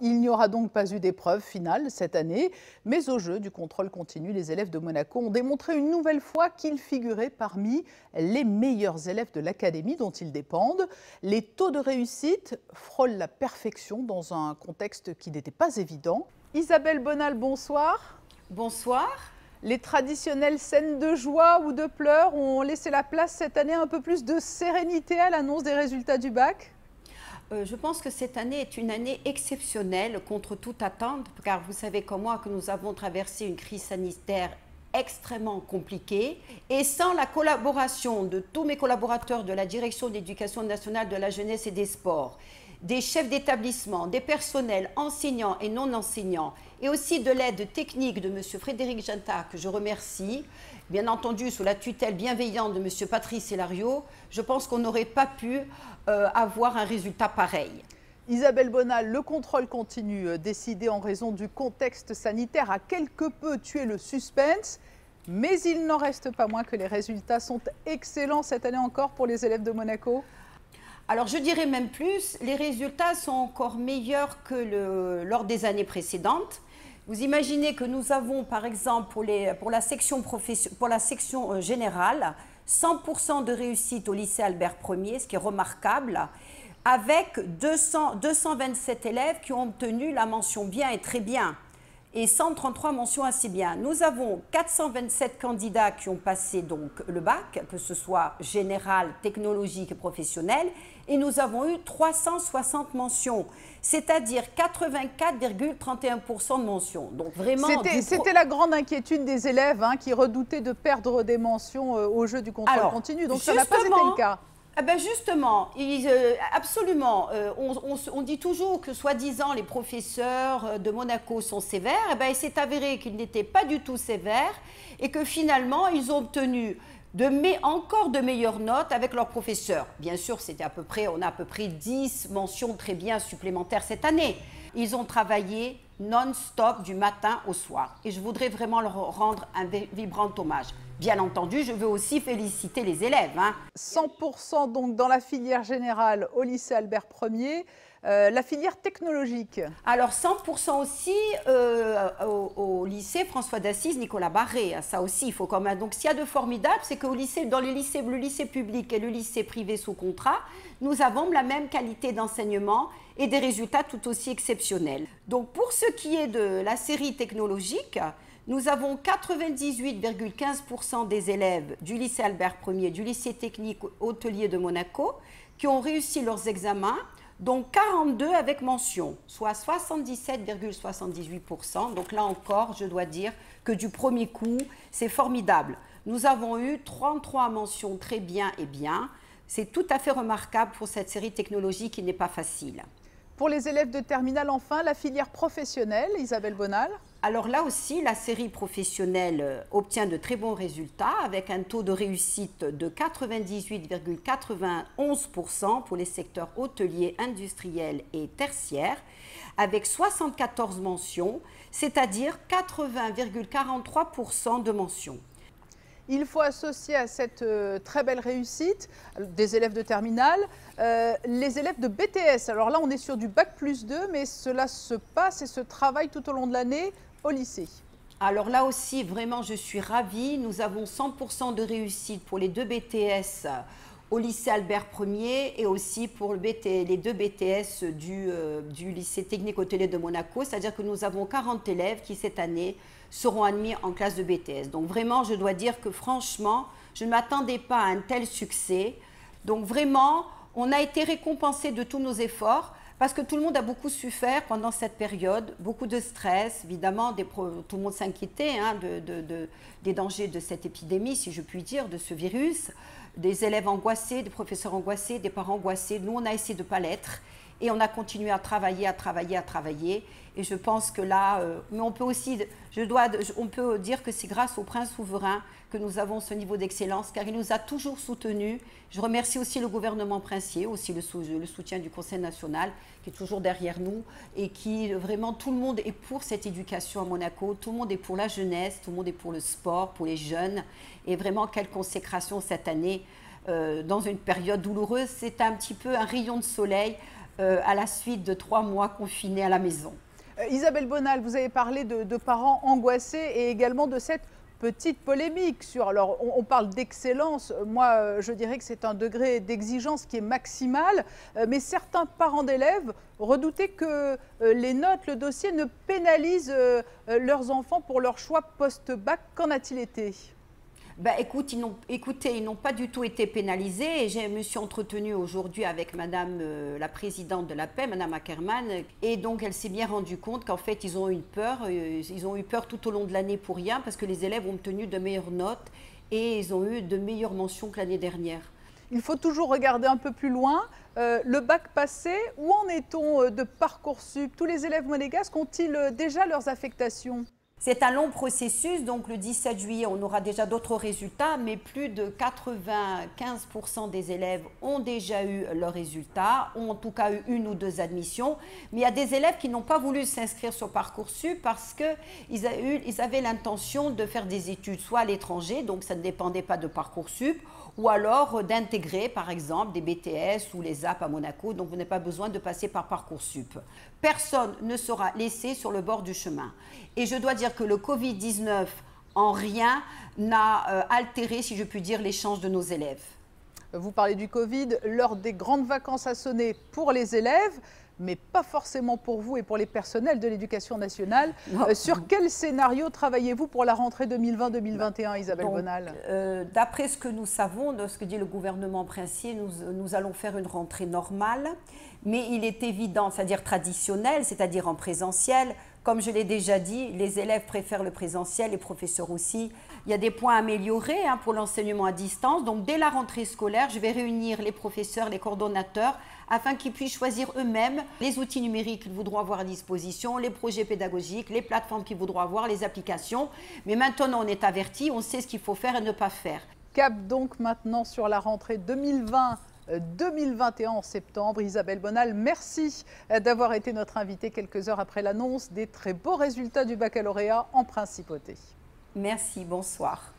Il n'y aura donc pas eu d'épreuve finale cette année, mais au jeu du contrôle continu, les élèves de Monaco ont démontré une nouvelle fois qu'ils figuraient parmi les meilleurs élèves de l'académie dont ils dépendent. Les taux de réussite frôlent la perfection dans un contexte qui n'était pas évident. Isabelle Bonal, bonsoir. Bonsoir. Les traditionnelles scènes de joie ou de pleurs ont laissé la place cette année à un peu plus de sérénité à l'annonce des résultats du bac. Je pense que cette année est une année exceptionnelle contre toute attente, car vous savez comme moi que nous avons traversé une crise sanitaire extrêmement compliquée et sans la collaboration de tous mes collaborateurs de la Direction de l'Éducation nationale, de la jeunesse et des sports, des chefs d'établissement, des personnels enseignants et non enseignants et aussi de l'aide technique de M. Frédéric Ginta, que je remercie, bien entendu sous la tutelle bienveillante de M. Patrice Hilario, je pense qu'on n'aurait pas pu avoir un résultat pareil. Isabelle Bonal, le contrôle continu décidé en raison du contexte sanitaire a quelque peu tué le suspense, mais il n'en reste pas moins que les résultats sont excellents cette année encore pour les élèves de Monaco. Alors je dirais même plus, les résultats sont encore meilleurs que lors des années précédentes. Vous imaginez que nous avons par exemple pour la section générale 100% de réussite au lycée Albert Ier, ce qui est remarquable, avec 227 élèves qui ont obtenu la mention bien et très bien et 133 mentions assez bien. Nous avons 427 candidats qui ont passé donc le bac, que ce soit général, technologique et professionnel, et nous avons eu 360 mentions, c'est-à-dire 84,31% de mentions. Donc vraiment, c'était la grande inquiétude des élèves qui redoutaient de perdre des mentions au jeu du contrôle continu, donc ça n'a pas été le cas. Eh ben justement, absolument, on dit toujours que soi-disant les professeurs de Monaco sont sévères, eh ben, il s'est avéré qu'ils n'étaient pas du tout sévères et que finalement ils ont obtenu encore de meilleures notes avec leurs professeurs. Bien sûr, on a à peu près 10 mentions très bien supplémentaires cette année. Ils ont travaillé non-stop du matin au soir et je voudrais vraiment leur rendre un vibrant hommage. Bien entendu, je veux aussi féliciter les élèves. 100% donc dans la filière générale au lycée Albert Ier, la filière technologique. Alors 100% aussi au lycée François d'Assise Nicolas Barré. Ça aussi, il faut quand même. Donc s'il y a de formidable, c'est que dans le lycée public et le lycée privé sous contrat, nous avons la même qualité d'enseignement et des résultats tout aussi exceptionnels. Donc pour ce qui est de la série technologique, nous avons 98,15% des élèves du lycée Albert Ier, du lycée technique hôtelier de Monaco, qui ont réussi leurs examens, dont 42 avec mention, soit 77,78%. Donc là encore, je dois dire que du premier coup, c'est formidable. Nous avons eu 33 mentions très bien et bien. C'est tout à fait remarquable pour cette série technologique qui n'est pas facile. Pour les élèves de terminale, enfin, la filière professionnelle, Isabelle Bonal. Alors là aussi, la série professionnelle obtient de très bons résultats avec un taux de réussite de 98,91% pour les secteurs hôteliers, industriels et tertiaires, avec 74 mentions, c'est-à-dire 80,43% de mentions. Il faut associer à cette très belle réussite des élèves de terminale les élèves de BTS. Alors là, on est sur du bac+2, mais cela se passe et se travaille tout au long de l'année au lycée. Alors là aussi, vraiment, je suis ravie. Nous avons 100% de réussite pour les 2 BTS au lycée Albert Ier et aussi pour les 2 BTS du lycée technique hôtelier de Monaco. C'est-à-dire que nous avons 40 élèves qui, cette année, seront admis en classe de BTS. Donc vraiment, je dois dire que franchement, je ne m'attendais pas à un tel succès. Donc vraiment, on a été récompensé de tous nos efforts parce que tout le monde a beaucoup souffert pendant cette période, beaucoup de stress, évidemment, tout le monde s'inquiétait des dangers de cette épidémie, si je puis dire, de ce virus, des élèves angoissés, des professeurs angoissés, des parents angoissés. Nous, on a essayé de ne pas l'être et on a continué à travailler. Et je pense que là, mais on peut aussi, on peut dire que c'est grâce au prince souverain que nous avons ce niveau d'excellence, car il nous a toujours soutenus. Je remercie aussi le gouvernement princier, aussi le soutien du Conseil national, qui est toujours derrière nous, et qui, vraiment, tout le monde est pour cette éducation à Monaco, tout le monde est pour la jeunesse, tout le monde est pour le sport, pour les jeunes, et vraiment, quelle consécration cette année, dans une période douloureuse. C'est un petit peu un rayon de soleil à la suite de 3 mois confinés à la maison. Isabelle Bonal, vous avez parlé de parents angoissés et également de cette petite polémique sur, alors on parle d'excellence, moi je dirais que c'est un degré d'exigence qui est maximal, mais certains parents d'élèves redoutaient que les notes, le dossier ne pénalisent leurs enfants pour leur choix post-bac. Qu'en a-t-il été ? Ben, écoutez, ils n'ont pas du tout été pénalisés et je me suis entretenue aujourd'hui avec Madame la présidente de la paix, Madame Ackerman, et donc elle s'est bien rendue compte qu'en fait ils ont eu peur tout au long de l'année pour rien parce que les élèves ont obtenu de meilleures notes et ils ont eu de meilleures mentions que l'année dernière. Il faut toujours regarder un peu plus loin. Le bac passé, où en est-on de Parcoursup? Tous les élèves monégasques ont-ils déjà leurs affectations? C'est un long processus, donc le 17 juillet, on aura déjà d'autres résultats, mais plus de 95% des élèves ont déjà eu leurs résultats, ont en tout cas eu 1 ou 2 admissions. Mais il y a des élèves qui n'ont pas voulu s'inscrire sur Parcoursup parce qu'ils avaient l'intention de faire des études soit à l'étranger, donc ça ne dépendait pas de Parcoursup, ou alors d'intégrer par exemple des BTS ou les AP à Monaco, donc vous n'avez pas besoin de passer par Parcoursup. Personne ne sera laissé sur le bord du chemin. Et je dois dire que le Covid-19 en rien n'a altéré, si je puis dire, les chances de nos élèves. Vous parlez du Covid, l'heure des grandes vacances a sonné pour les élèves, mais pas forcément pour vous et pour les personnels de l'éducation nationale. Sur quel scénario travaillez-vous pour la rentrée 2020-2021, Isabelle Bonal? D'après ce que nous savons, de ce que dit le gouvernement princier, nous allons faire une rentrée normale, mais il est évident, c'est-à-dire traditionnelle, c'est-à-dire en présentiel. Comme je l'ai déjà dit, les élèves préfèrent le présentiel, les professeurs aussi. Il y a des points à améliorer pour l'enseignement à distance. Donc, dès la rentrée scolaire, je vais réunir les professeurs, les coordonnateurs, afin qu'ils puissent choisir eux-mêmes les outils numériques qu'ils voudront avoir à disposition, les projets pédagogiques, les plateformes qu'ils voudront avoir, les applications. Mais maintenant, on est avertis, on sait ce qu'il faut faire et ne pas faire. Cap donc maintenant sur la rentrée 2020-2021 en septembre. Isabelle Bonal, merci d'avoir été notre invitée quelques heures après l'annonce des très beaux résultats du baccalauréat en principauté. Merci, bonsoir.